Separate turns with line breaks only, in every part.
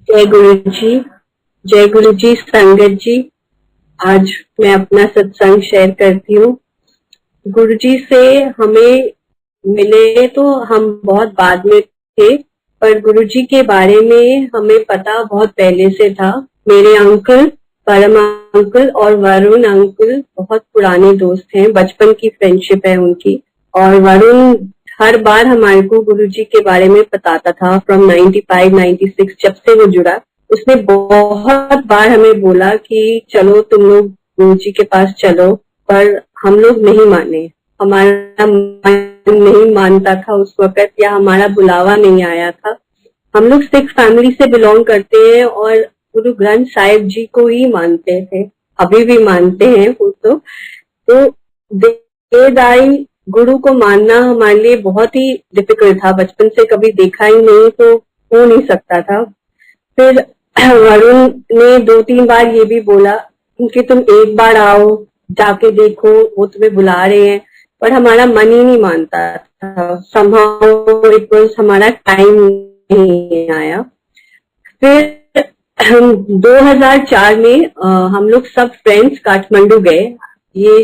जय गुरु जी। जय गुरु जी। संगत जी, आज मैं अपना सत्संग शेयर करती हूँ। गुरु जी से हमें मिले तो हम बहुत बाद में थे, पर गुरु जी के बारे में हमें पता बहुत पहले से था। मेरे अंकल, परम अंकल और वरुण अंकल बहुत पुराने दोस्त हैं, बचपन की फ्रेंडशिप है उनकी। और वरुण हर बार हमारे को गुरु जी के बारे में बताता था। फ्रॉम 95-96 जब से वो जुड़ा, उसने बहुत बार हमें बोला कि चलो तुम लोग गुरु जी के पास चलो, पर हम लोग नहीं माने। हमारा मन नहीं मानता था उस वक्त, या हमारा बुलावा नहीं आया था। हम लोग सिख फैमिली से बिलोंग करते हैं और गुरु ग्रंथ साहिब जी को ही मानते थे, अभी भी मानते हैं वो। तो देवदाई गुरु को मानना हमारे लिए बहुत ही डिफिकल्ट था। बचपन से कभी देखा ही नहीं तो हो नहीं सकता था। फिर वरुण ने 2-3 बार ये भी बोला कि तुम एक बार आओ, जाके देखो, वो तुम्हें बुला रहे हैं, पर हमारा मन ही नहीं मानता था। somehow it was हमारा टाइम नहीं आया। फिर 2004 में हम लोग सब फ्रेंड्स काठमांडू गए। ये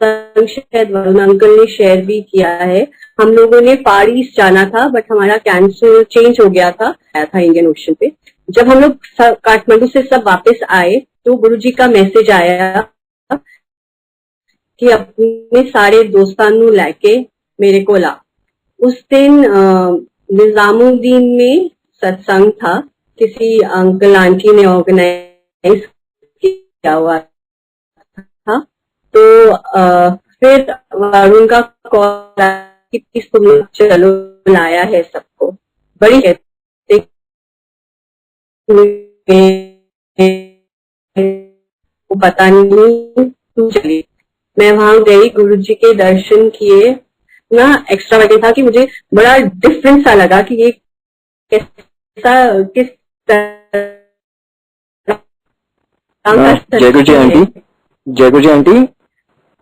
शायद वरुण अंकल ने शेयर भी किया है। हम लोगों ने फार ईस्ट जाना था, बट हमारा कैंसिल चेंज हो गया था इंडियन ओशन पे। जब हम लोग काठमांडू से सब वापस आए तो गुरुजी का मैसेज आया कि अपने सारे दोस्तानू लेके मेरे को ला। उस दिन निजामुद्दीन में सत्संग था, किसी अंकल आंटी ने ऑर्गेनाइज किया हुआ था। तो फिर वरुण का कॉल आया कि तुम लोग चलो, बुलाया है सबको। बड़ी कहते वो पता नहीं तू चली। मैं वहां गई, गुरुजी के दर्शन किए ना। एक्स्ट्रा वजह था कि मुझे बड़ा डिफरेंट सा लगा कि ये कैसा, किस तरह।
जय गुरु जी आंटी। जय गुरु जी आंटी।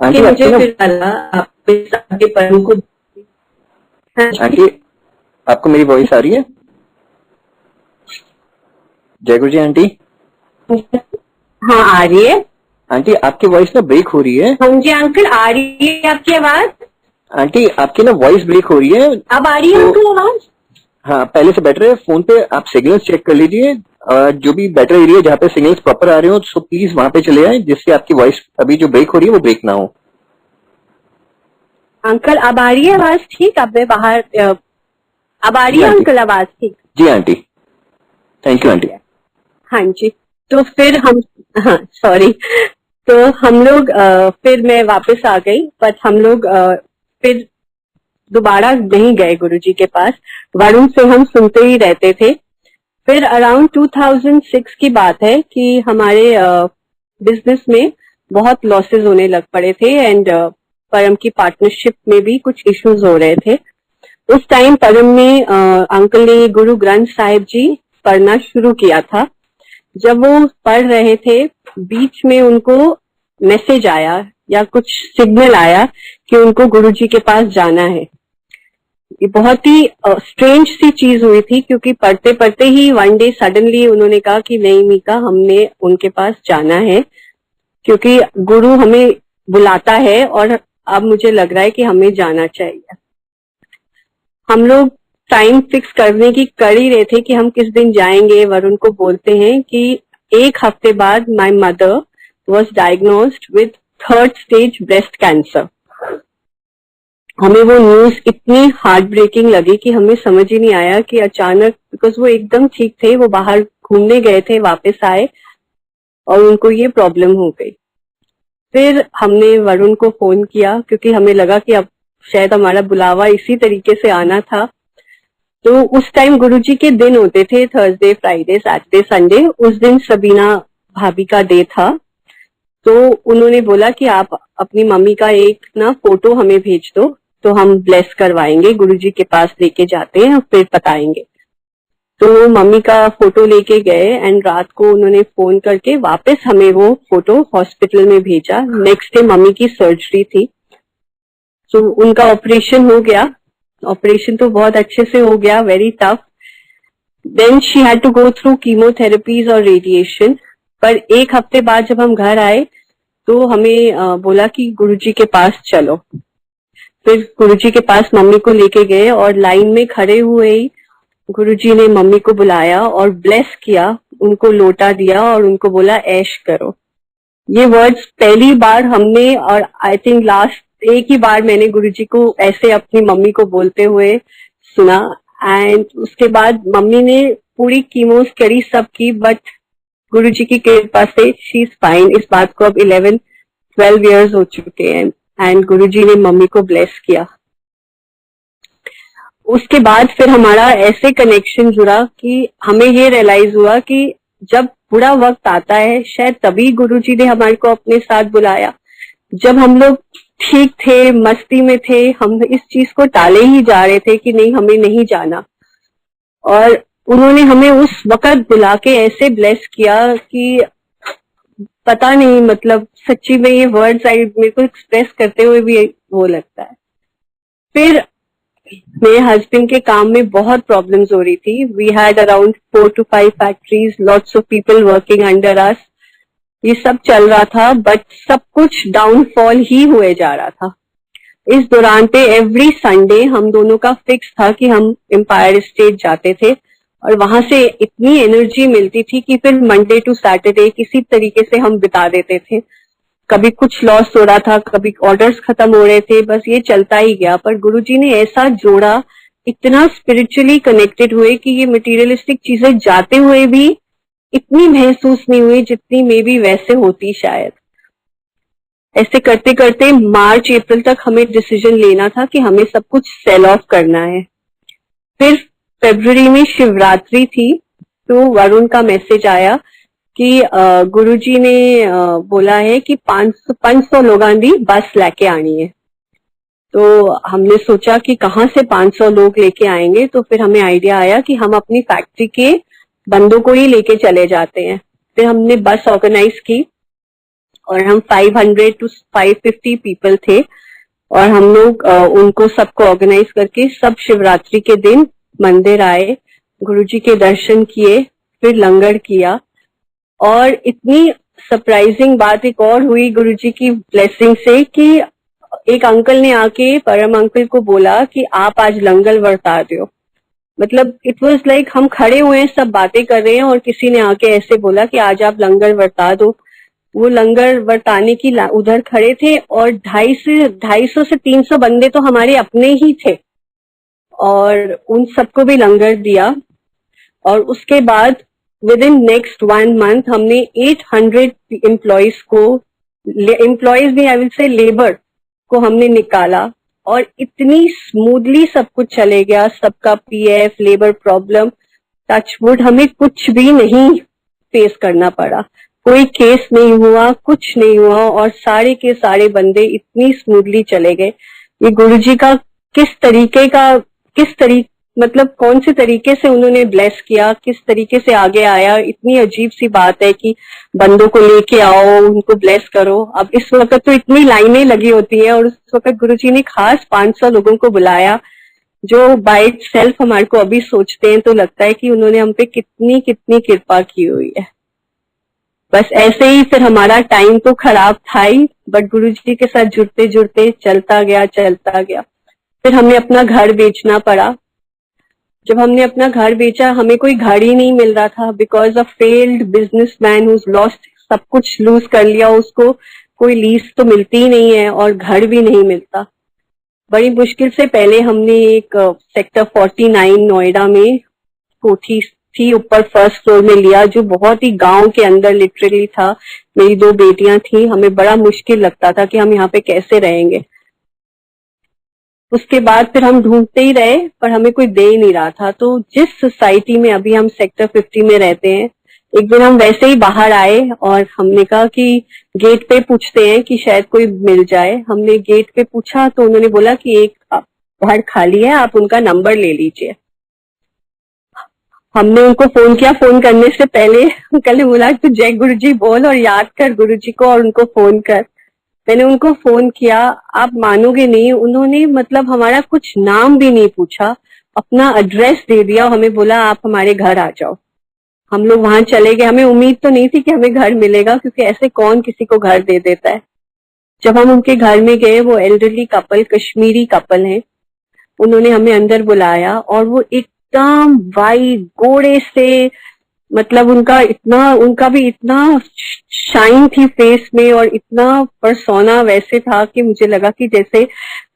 आंटी मुझे फिर आपके परम को।
आंटी आपको मेरी वॉइस आ रही है? जय गुरु जी आंटी।
हाँ आ रही है
आंटी। आपकी वॉइस ना ब्रेक हो रही है।
हाँ जी अंकल, आ रही है आपकी आवाज।
आंटी आपकी ना वॉइस ब्रेक हो रही है।
अब आ रही है अंकल आवाज?
हाँ, पहले से बेटर है। फोन पे आप सिग्नल्स चेक कर लीजिए, जो भी बेटर एरिया जहाँ पे सिग्नल्स प्रॉपर आ रहे हो, सो प्लीज वहां पे चले आए, जिससे आपकी वॉइस अभी जो ब्रेक हो रही है वो ब्रेक ना हो।
अंकल अब आ रही है आवाज ठीक? अब मैं बाहर, अब आ रही है अंकल आवाज ठीक?
जी आंटी, थैंक यू आंटी।
हाँ जी। तो फिर हम, हाँ सॉरी, तो हम लोग फिर मैं वापस आ गई, बट हम लोग फिर दोबारा नहीं गए गुरुजी के पास। वरुण से हम सुनते ही रहते थे। फिर अराउंड 2006 की बात है कि हमारे बिजनेस में बहुत लॉसेस होने लग पड़े थे, एंड परम की पार्टनरशिप में भी कुछ इश्यूज हो रहे थे। उस टाइम परम ने अंकल ने गुरु ग्रंथ साहिब जी पढ़ना शुरू किया था। जब वो पढ़ रहे थे, बीच में उनको मैसेज आया या कुछ सिग्नल आया कि उनको गुरुजी के पास जाना है। ये बहुत ही स्ट्रेंज सी चीज हुई थी, क्योंकि पढ़ते पढ़ते ही वन डे सडनली उन्होंने कहा कि नहीं मीका, हमने उनके पास जाना है, क्योंकि गुरु हमें बुलाता है और अब मुझे लग रहा है कि हमें जाना चाहिए। हम लोग टाइम फिक्स करने की कर ही रहे थे कि हम किस दिन जाएंगे। वरुण को बोलते हैं कि एक हफ्ते बाद my mother was diagnosed with 3rd stage breast cancer. हमें वो न्यूज इतनी हार्ट ब्रेकिंग लगी कि हमें समझ ही नहीं आया कि अचानक, बिकॉज वो एकदम ठीक थे, वो बाहर घूमने गए थे, वापस आए और उनको ये प्रॉब्लम हो गई। फिर हमने वरुण को फोन किया, क्योंकि हमें लगा कि अब शायद हमारा बुलावा इसी तरीके से आना था। तो उस टाइम गुरुजी के दिन होते थे, थर्सडे, फ्राइडे, सैटरडे, संडे। उस दिन सबीना भाभी का डे था। तो उन्होंने बोला कि आप अपनी मम्मी का एक ना फोटो हमें भेज दो, तो हम ब्लेस करवाएंगे, गुरुजी के पास लेके जाते हैं, फिर बताएंगे। तो मम्मी का फोटो लेके गए, एंड रात को उन्होंने फोन करके वापस हमें वो फोटो हॉस्पिटल में भेजा। नेक्स्ट डे मम्मी की सर्जरी थी, तो उनका ऑपरेशन हो गया। ऑपरेशन तो बहुत अच्छे से हो गया, very tough. Then she had to go through chemotherapies और रेडिएशन। पर एक हफ्ते बाद जब हम घर आए तो हमें बोला कि गुरुजी के पास चलो। फिर गुरुजी के पास मम्मी को लेके गए और लाइन में खड़े हुए ही गुरुजी ने मम्मी को बुलाया और ब्लेस किया, उनको लोटा दिया और उनको बोला ऐश करो। ये वर्ड्स पहली बार हमने, और आई थिंक लास्ट एक ही बार मैंने गुरुजी को ऐसे अपनी मम्मी को बोलते हुए सुना। एंड उसके बाद मम्मी ने पूरी कीमोस करी, सब की, बट गुरुजी की कृपा से शी इज फाइन। इस बात को अब 11-12 इयर्स हो चुके हैं एंड गुरुजी ने मम्मी को ब्लेस किया। उसके बाद फिर हमारा ऐसे कनेक्शन जुड़ा कि हमें ये रियलाइज हुआ कि जब बुरा वक्त आता है शायद तभी गुरुजी ने हमारे को अपने साथ बुलाया। जब हम लोग ठीक थे, मस्ती में थे, हम इस चीज को टाले ही जा रहे थे कि नहीं हमें नहीं जाना, और उन्होंने हमें उस वक्त बुला के ऐसे ब्लेस किया कि पता नहीं, मतलब सच्ची में ये वर्ड्स मेरे को एक्सप्रेस करते हुए भी वो लगता है। फिर मेरे हस्बैंड के काम में बहुत प्रॉब्लम्स हो रही थी। We had around 4 to 5 factories, lots of people working under us, ये सब चल रहा था, बट सब कुछ डाउनफॉल ही हुए जा रहा था। इस दौरान पे एवरी संडे हम दोनों का फिक्स था कि हम एम्पायर स्टेट जाते थे और वहां से इतनी एनर्जी मिलती थी कि फिर मंडे टू सैटरडे किसी तरीके से हम बिता देते थे। कभी कुछ लॉस हो रहा था, कभी ऑर्डर्स खत्म हो रहे थे, बस ये चलता ही गया। पर गुरुजी ने ऐसा जोड़ा, इतना स्पिरिचुअली कनेक्टेड हुए कि ये मटेरियलिस्टिक चीजें जाते हुए भी इतनी महसूस नहीं हुई जितनी मे बी वैसे होती शायद। ऐसे करते करते मार्च अप्रैल तक हमें डिसीजन लेना था कि हमें सब कुछ सेल ऑफ करना है। फिर फरवरी में शिवरात्रि थी तो वरुण का मैसेज आया कि गुरुजी ने बोला है कि 500 लोगों की बस लेके आनी है। तो हमने सोचा कि कहाँ से 500 लोग लेके आएंगे, तो फिर हमें आइडिया आया कि हम अपनी फैक्ट्री के बंदों को ही लेके चले जाते हैं। फिर हमने बस ऑर्गेनाइज की और हम 500 to 550 पीपल थे और हम लोग उनको सबको ऑर्गेनाइज करके सब शिवरात्रि के दिन मंदिर आए, गुरुजी के दर्शन किए, फिर लंगर किया। और इतनी सरप्राइजिंग बात एक और हुई गुरुजी की ब्लेसिंग से कि एक अंकल ने आके परम अंकल को बोला कि आप आज लंगर वर्ता दो। मतलब इट वाज लाइक हम खड़े हुए हैं, सब बातें कर रहे हैं और किसी ने आके ऐसे बोला कि आज आप लंगर वर्ता दो। वो लंगर वर्ताने की उधर खड़े थे और 250 से 300 बंदे तो हमारे अपने ही थे और उन सबको भी लंगर दिया। और उसके बाद विद इन नेक्स्ट 1 month हमने 800 एम्प्लॉयज को, एम्प्लॉयज भी आई विल से लेबर को हमने निकाला और इतनी स्मूथली सब कुछ चले गया। सबका पीएफ, लेबर प्रॉब्लम, टचवुड हमें कुछ भी नहीं फेस करना पड़ा, कोई केस नहीं हुआ, कुछ नहीं हुआ और सारे के सारे बंदे इतनी स्मूथली चले गए। ये गुरुजी का मतलब कौन से तरीके से उन्होंने ब्लेस किया, किस तरीके से आगे आया। इतनी अजीब सी बात है कि बंदों को लेके आओ, उनको ब्लेस करो। अब इस वक्त तो इतनी लाइनें लगी होती है और उस वक्त गुरुजी ने खास 500 लोगों को बुलाया, जो बाय सेल्फ हमारे को अभी सोचते हैं तो लगता है कि उन्होंने हम पे कितनी कितनी कृपा की हुई है। बस ऐसे ही फिर हमारा टाइम तो खराब था ही, बट गुरुजी के साथ जुड़ते जुड़ते चलता गया। फिर हमें अपना घर बेचना पड़ा। जब हमने अपना घर बेचा, हमें कोई घर ही नहीं मिल रहा था because of failed businessman who lost, सब कुछ लूज कर लिया, उसको कोई लीज तो मिलती ही नहीं है और घर भी नहीं मिलता। बड़ी मुश्किल से पहले हमने एक सेक्टर 49 नोएडा में कोठी थी ऊपर फर्स्ट फ्लोर में लिया, जो बहुत ही गांव के अंदर लिटरली था। मेरी 2 बेटियां थी, हमें बड़ा मुश्किल लगता था कि हम यहाँ पे कैसे रहेंगे। उसके बाद फिर हम ढूंढते ही रहे पर हमें कोई दे ही नहीं रहा था। तो जिस सोसाइटी में अभी हम सेक्टर 50 में रहते हैं, एक दिन हम वैसे ही बाहर आए और हमने कहा कि गेट पे पूछते हैं कि शायद कोई मिल जाए। हमने गेट पे पूछा तो उन्होंने बोला कि एक घर खाली है, आप उनका नंबर ले लीजिए। हमने उनको फोन किया, फोन करने से पहले अंकल ने बोला तू जय गुरुजी बोल और याद कर गुरुजी को और उनको फोन कर। मैंने उनको फोन किया, आप मानोगे नहीं, उन्होंने मतलब हमारा कुछ नाम भी नहीं पूछा, अपना एड्रेस दे दिया, हमें बोला आप हमारे घर आ जाओ। हम लोग वहां चले गए। हमें उम्मीद तो नहीं थी कि हमें घर मिलेगा, क्योंकि ऐसे कौन किसी को घर दे देता है। जब हम उनके घर में गए, वो एल्डरली कपल, कश्मीरी कपल है, उन्होंने हमें अंदर बुलाया और वो एकदम वाइट गोरे से, मतलब उनका भी इतना शाइन थी फेस में और इतना परसोना वैसे था कि मुझे लगा कि जैसे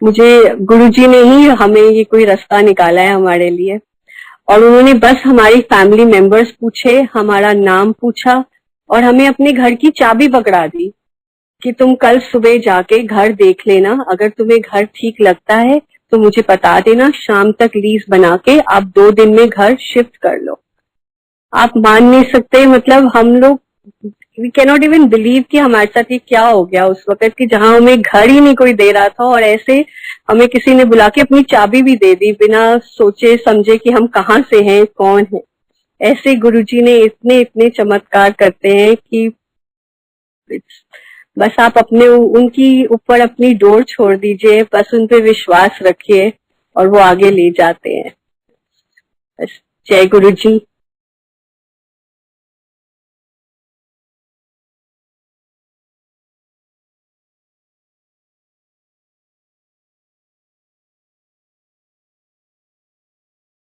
मुझे गुरुजी ने ही हमें ये कोई रास्ता निकाला है हमारे लिए। और उन्होंने बस हमारी फैमिली मेंबर्स पूछे, हमारा नाम पूछा और हमें अपने घर की चाबी पकड़ा दी कि तुम कल सुबह जाके घर देख लेना, अगर तुम्हें घर ठीक लगता है तो मुझे बता देना, शाम तक लीज बना के आप 2 दिन में घर शिफ्ट कर लो। आप मान नहीं सकते, मतलब हम लोग वी कैनॉट इवन बिलीव कि हमारे साथ ये क्या हो गया उस वक्त, कि जहां हमें घर ही नहीं कोई दे रहा था और ऐसे हमें किसी ने बुला के अपनी चाबी भी दे दी बिना सोचे समझे कि हम कहाँ से हैं, कौन है। ऐसे गुरुजी ने इतने इतने चमत्कार करते हैं कि बस आप अपने उनकी ऊपर अपनी डोर छोड़ दीजिए, बस उन पे विश्वास रखिए और वो आगे ले जाते हैं। बस जय गुरुजी।